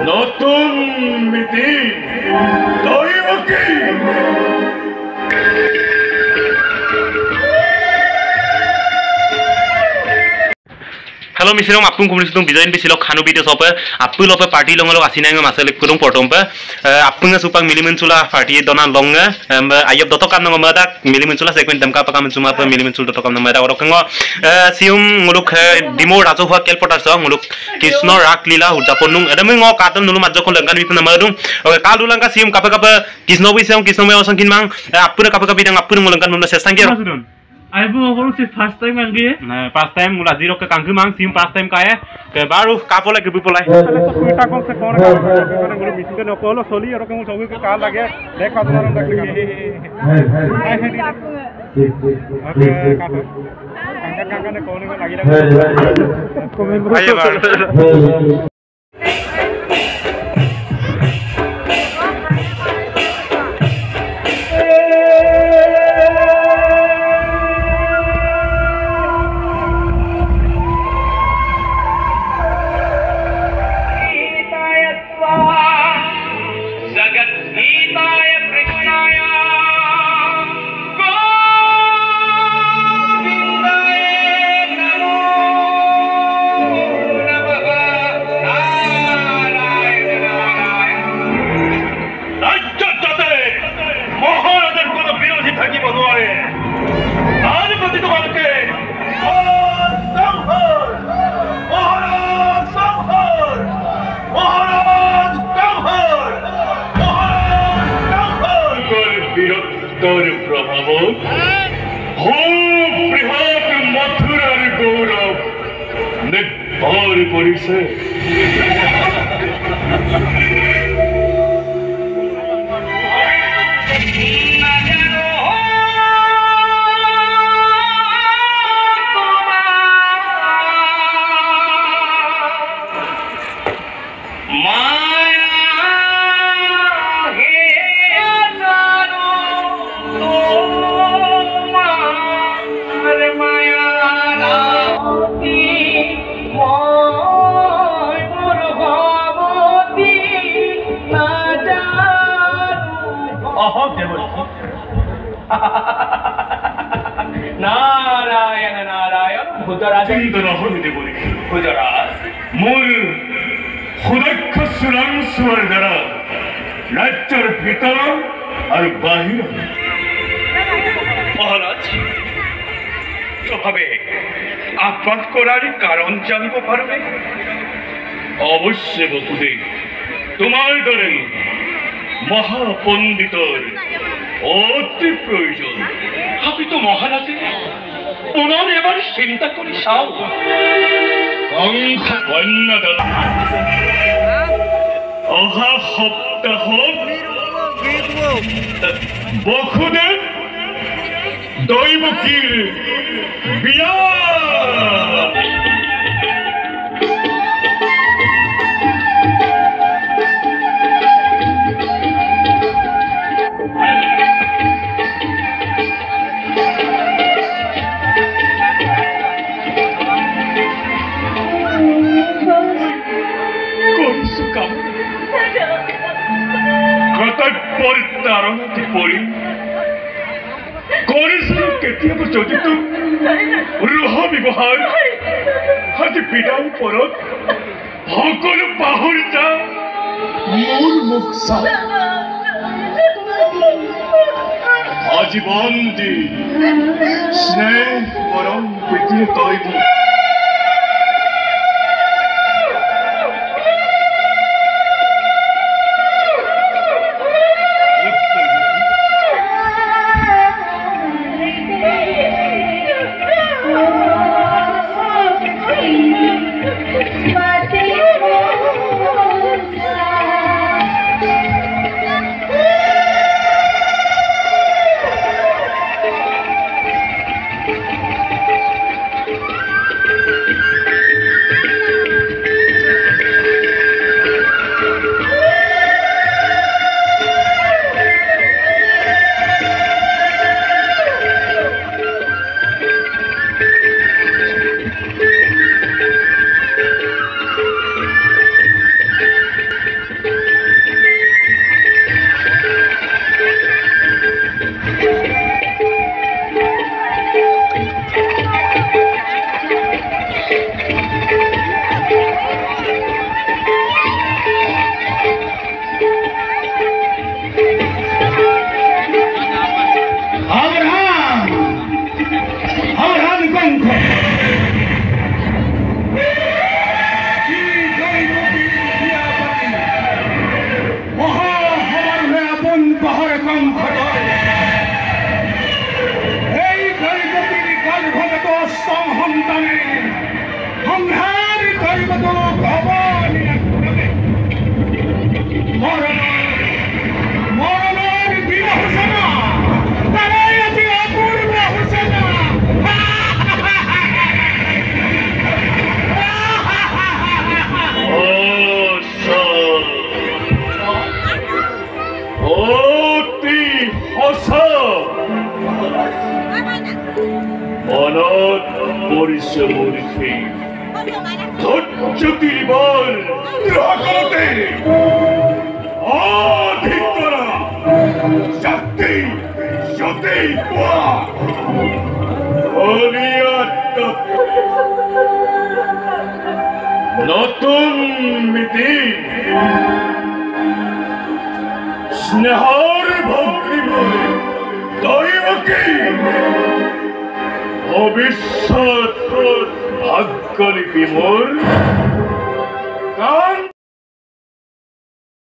নতুন Miti Devaki Halo misalnya apung komunis itu bisa silok kanu video sopa apung lopa party longa asing nang masalah kurung potong pa apung supang milimencula party dona longa ayat dotok kam nang mata milimencula segmen damka pa kam cuma pa milimencul dotok kam nang mata orang kengo sium nguluk demo rajo hua kel potar so nguluk Krishna rak lila udaponung ada mengo katon nulu majo kon langkan itu nama dong kalu langka sium kapa kapa Krishna me osang kinmang apung kapa kapa dang apung ngulangkan nulu sesang kira Ibu ngomong sih first time anggi. Nah, first time mula zero ke kangku mang sim first time kaya ke baru kapolai ke bipolai. Kita kong se kong karena guru bising kan okolo soli orang kamu coba ke kal lagi. Dekha tuh orang dak lagi. Oke, kapan? Kangkang ne kone lagi lagi. Komen bro. Ayo baru. অবশ্যই বসুদেব তোমার দরে মহাপণ্ডিতর অতি প্রয়োজন আপনি তো মহারাজের পুনর এবার চিন্তা করি সাও কন্যাদল অহা সপ্তাহ বসুদেব দৈবকীর বিয়া ব্যৱহাৰ আজি বিদায় পৰত সকলো পাহৰি যা মোৰ মুখ চা আজীবন দি স্নেহ পৰম প্ৰীতি তই কত ভবানী রাখবে মরণ মরণের বীর হোসেনা তারাই আছে অপূর্ব হোসেনা অতি হসা অনাথ পরিশ্রমী ধৈর্য দিবার দ্রাগতে অধিকরা শক্তি সতী কোয়া অনিয়ত নতুন মিতি স্নেহর ভক্তি বলে দৈবকী ভবিষ্যৎ ভাগ্যলিপি মোর